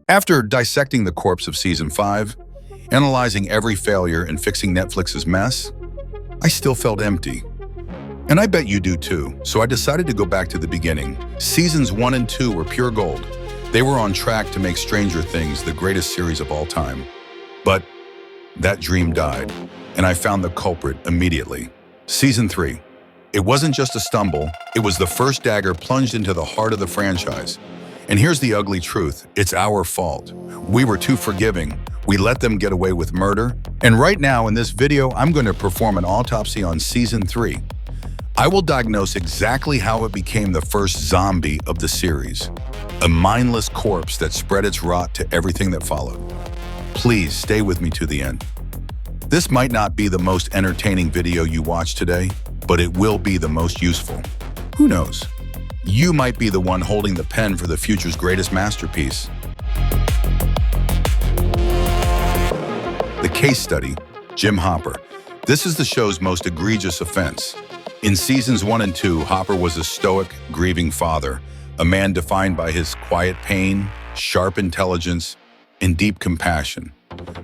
After dissecting the corpse of Season 5, analyzing every failure and fixing Netflix's mess, I still felt empty. And I bet you do too, so I decided to go back to the beginning. Seasons 1 and 2 were pure gold. They were on track to make Stranger Things the greatest series of all time. But that dream died, and I found the culprit immediately. Season 3. It wasn't just a stumble, it was the first dagger plunged into the heart of the franchise. And here's the ugly truth, it's our fault. We were too forgiving. We let them get away with murder. And right now in this video, I'm going to perform an autopsy on Season 3. I will diagnose exactly how it became the first zombie of the series. A mindless corpse that spread its rot to everything that followed. Please stay with me to the end. This might not be the most entertaining video you watch today, but it will be the most useful. Who knows? You might be the one holding the pen for the future's greatest masterpiece. The case study, Jim Hopper. This is the show's most egregious offense. In Seasons 1 and 2, Hopper was a stoic, grieving father, a man defined by his quiet pain, sharp intelligence, and deep compassion.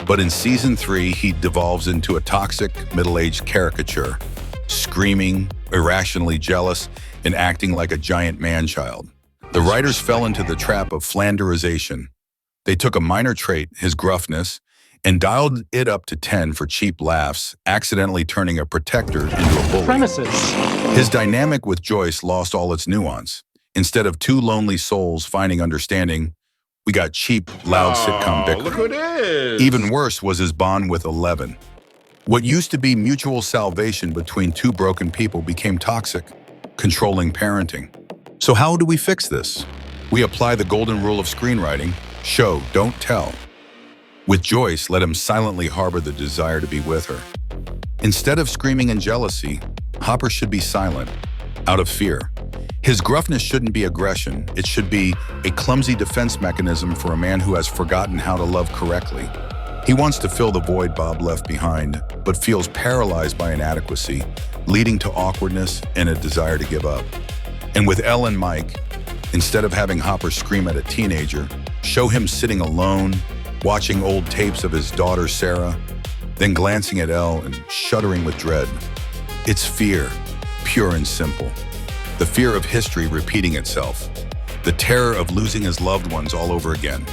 But in Season 3, he devolves into a toxic, middle-aged caricature, screaming, irrationally jealous, and acting like a giant man-child. The writers fell into the trap of Flanderization. They took a minor trait, his gruffness, and dialed it up to 10 for cheap laughs, accidentally turning a protector into a bully. Premises. His dynamic with Joyce lost all its nuance. Instead of two lonely souls finding understanding, we got cheap, loud sitcom bickering. Look who it is. Even worse was his bond with Eleven. What used to be mutual salvation between two broken people became toxic, controlling parenting. So how do we fix this? We apply the golden rule of screenwriting, show, don't tell. With Joyce, let him silently harbor the desire to be with her. Instead of screaming in jealousy, Hopper should be silent, out of fear. His gruffness shouldn't be aggression. It should be a clumsy defense mechanism for a man who has forgotten how to love correctly. He wants to fill the void Bob left behind, but feels paralyzed by inadequacy, leading to awkwardness and a desire to give up. And with Elle and Mike, instead of having Hopper scream at a teenager, show him sitting alone, watching old tapes of his daughter Sarah, then glancing at Elle and shuddering with dread. It's fear, pure and simple. The fear of history repeating itself. The terror of losing his loved ones all over again.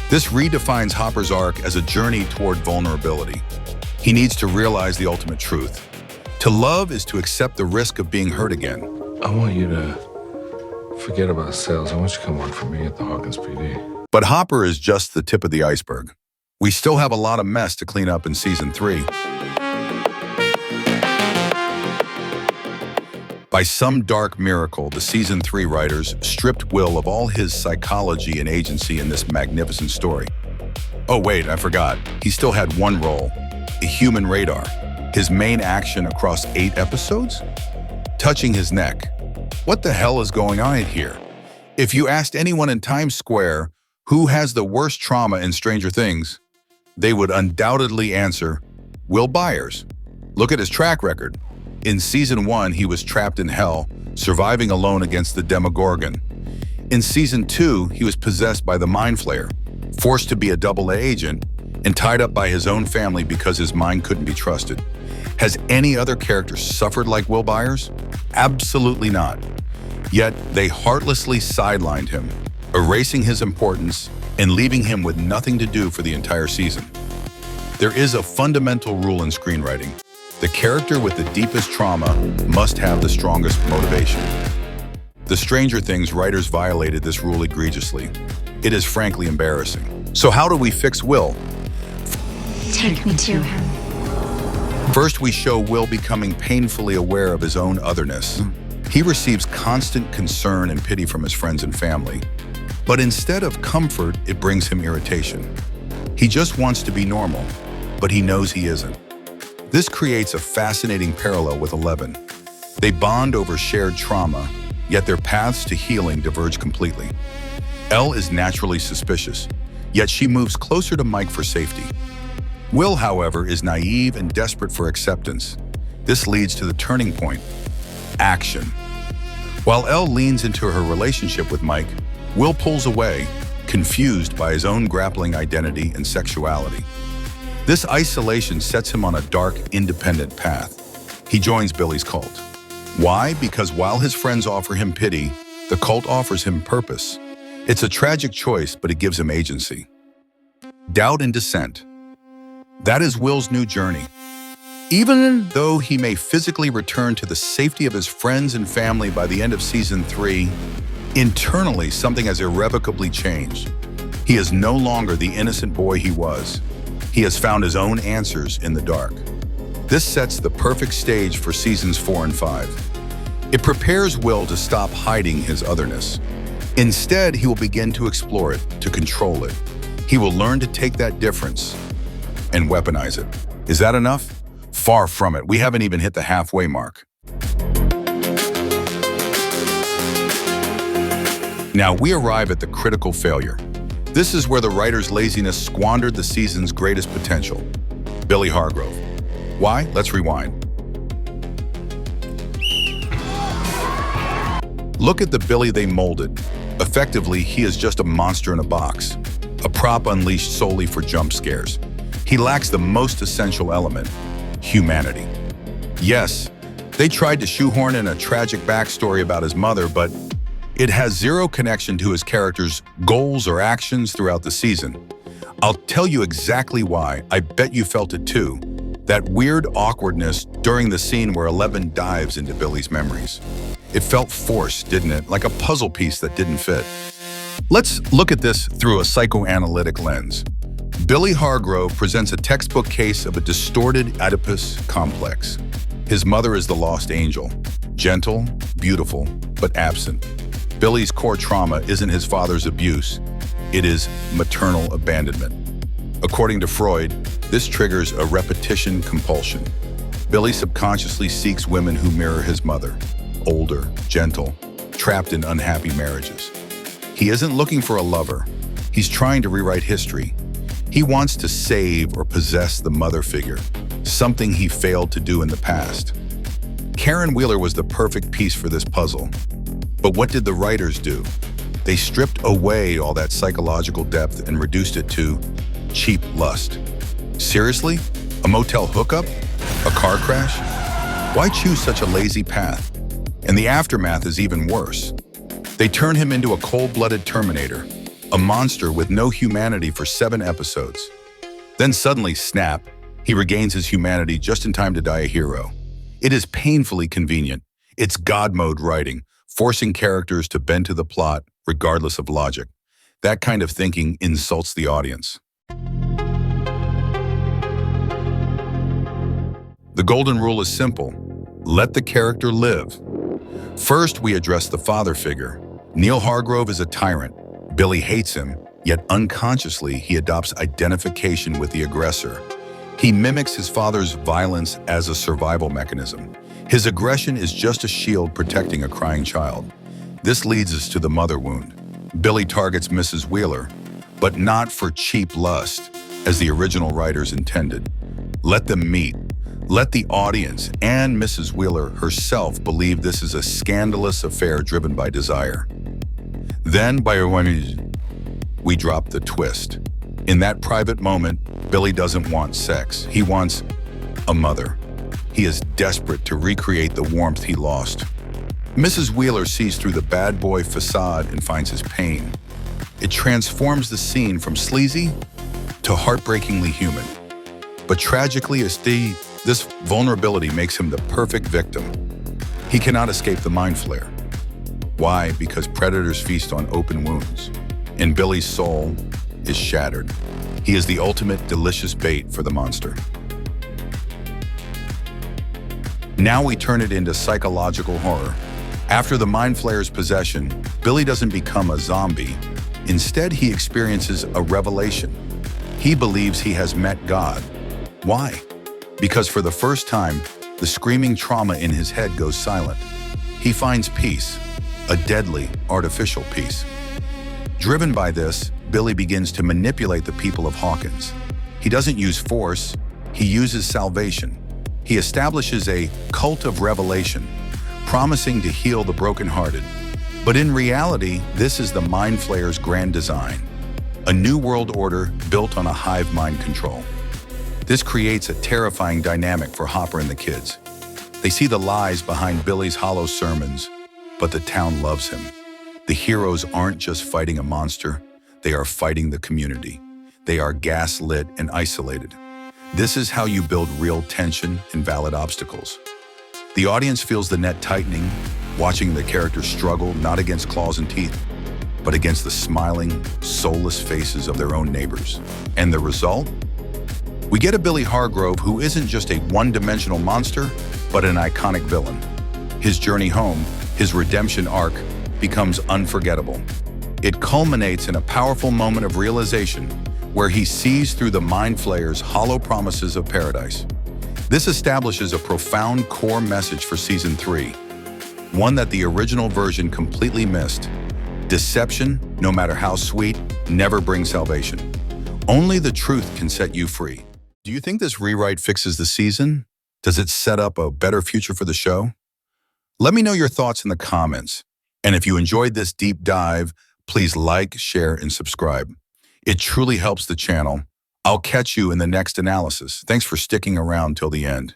This redefines Hopper's arc as a journey toward vulnerability. He needs to realize the ultimate truth. To love is to accept the risk of being hurt again. I want you to forget about sales. I want you to come work for me at the Hawkins PD. But Hopper is just the tip of the iceberg. We still have a lot of mess to clean up in Season 3. By some dark miracle, the Season 3 writers stripped Will of all his psychology and agency in this magnificent story. Oh wait, I forgot. He still had one role, a human radar. His main action across 8 episodes? Touching his neck. What the hell is going on here? If you asked anyone in Times Square who has the worst trauma in Stranger Things, they would undoubtedly answer, Will Byers. Look at his track record. In Season 1, he was trapped in hell, surviving alone against the Demogorgon. In Season 2, he was possessed by the Mind Flayer, forced to be a double-A agent, and tied up by his own family because his mind couldn't be trusted. Has any other character suffered like Will Byers? Absolutely not. Yet, they heartlessly sidelined him, erasing his importance and leaving him with nothing to do for the entire season. There is a fundamental rule in screenwriting. The character with the deepest trauma must have the strongest motivation. The Stranger Things writers violated this rule egregiously. It is frankly embarrassing. So how do we fix Will? Take me to him. First, we show Will becoming painfully aware of his own otherness. He receives constant concern and pity from his friends and family. But instead of comfort, it brings him irritation. He just wants to be normal, but he knows he isn't. This creates a fascinating parallel with Eleven. They bond over shared trauma, yet their paths to healing diverge completely. Elle is naturally suspicious, yet she moves closer to Mike for safety. Will, however, is naive and desperate for acceptance. This leads to the turning point, action. While Elle leans into her relationship with Mike, Will pulls away, confused by his own grappling identity and sexuality. This isolation sets him on a dark, independent path. He joins Billy's cult. Why? Because while his friends offer him pity, the cult offers him purpose. It's a tragic choice, but it gives him agency. Doubt and dissent. That is Will's new journey. Even though he may physically return to the safety of his friends and family by the end of Season 3, internally something has irrevocably changed. He is no longer the innocent boy he was. He has found his own answers in the dark. This sets the perfect stage for Seasons 4 and 5. It prepares Will to stop hiding his otherness. Instead, he will begin to explore it, to control it. He will learn to take that difference and weaponize it. Is that enough? Far from it. We haven't even hit the halfway mark. Now we arrive at the critical failure. This is where the writer's laziness squandered the season's greatest potential. Billy Hargrove. Why? Let's rewind. Look at the Billy they molded. Effectively, he is just a monster in a box, a prop unleashed solely for jump scares. He lacks the most essential element, humanity. Yes, they tried to shoehorn in a tragic backstory about his mother, but it has zero connection to his character's goals or actions throughout the season. I'll tell you exactly why. I bet you felt it too. That weird awkwardness during the scene where Eleven dives into Billy's memories. It felt forced, didn't it? Like a puzzle piece that didn't fit. Let's look at this through a psychoanalytic lens. Billy Hargrove presents a textbook case of a distorted Oedipus complex. His mother is the lost angel, gentle, beautiful, but absent. Billy's core trauma isn't his father's abuse, it is maternal abandonment. According to Freud, this triggers a repetition compulsion. Billy subconsciously seeks women who mirror his mother, older, gentle, trapped in unhappy marriages. He isn't looking for a lover. He's trying to rewrite history. He wants to save or possess the mother figure, something he failed to do in the past. Karen Wheeler was the perfect piece for this puzzle. But what did the writers do? They stripped away all that psychological depth and reduced it to cheap lust. Seriously? A motel hookup? A car crash? Why choose such a lazy path? And the aftermath is even worse. They turn him into a cold-blooded Terminator, a monster with no humanity for 7 episodes. Then suddenly, snap, he regains his humanity just in time to die a hero. It is painfully convenient. It's God mode writing, forcing characters to bend to the plot regardless of logic. That kind of thinking insults the audience. The golden rule is simple. Let the character live. First, we address the father figure. Neil Hargrove is a tyrant. Billy hates him, yet unconsciously he adopts identification with the aggressor. He mimics his father's violence as a survival mechanism. His aggression is just a shield protecting a crying child. This leads us to the mother wound. Billy targets Mrs. Wheeler, but not for cheap lust, as the original writers intended. Let them meet. Let the audience and Mrs. Wheeler herself believe this is a scandalous affair driven by desire. Then, we drop the twist. In that private moment, Billy doesn't want sex. He wants a mother. He is desperate to recreate the warmth he lost. Mrs. Wheeler sees through the bad boy facade and finds his pain. It transforms the scene from sleazy to heartbreakingly human. But tragically, this vulnerability makes him the perfect victim. He cannot escape the mind flare. Why? Because predators feast on open wounds, and Billy's soul is shattered. He is the ultimate delicious bait for the monster. Now we turn it into psychological horror. After the mind flayer's possession, Billy doesn't become a zombie. Instead, he experiences a revelation. He believes he has met God. Why? Because for the first time, the screaming trauma in his head goes silent. He finds peace, a deadly, artificial peace. Driven by this, Billy begins to manipulate the people of Hawkins. He doesn't use force, he uses salvation. He establishes a cult of revelation, promising to heal the brokenhearted. But in reality, this is the mind flayer's grand design. A new world order built on a hive mind control. This creates a terrifying dynamic for Hopper and the kids. They see the lies behind Billy's hollow sermons, but the town loves him. The heroes aren't just fighting a monster, they are fighting the community. They are gaslit and isolated. This is how you build real tension and valid obstacles. The audience feels the net tightening, watching the characters struggle not against claws and teeth, but against the smiling, soulless faces of their own neighbors. And the result? We get a Billy Hargrove who isn't just a one-dimensional monster, but an iconic villain. His journey home, his redemption arc, becomes unforgettable. It culminates in a powerful moment of realization where he sees through the Mind Flayer's hollow promises of paradise. This establishes a profound core message for Season 3, one that the original version completely missed. Deception, no matter how sweet, never brings salvation. Only the truth can set you free. Do you think this rewrite fixes the season? Does it set up a better future for the show? Let me know your thoughts in the comments. And if you enjoyed this deep dive, please like, share, and subscribe. It truly helps the channel. I'll catch you in the next analysis. Thanks for sticking around till the end.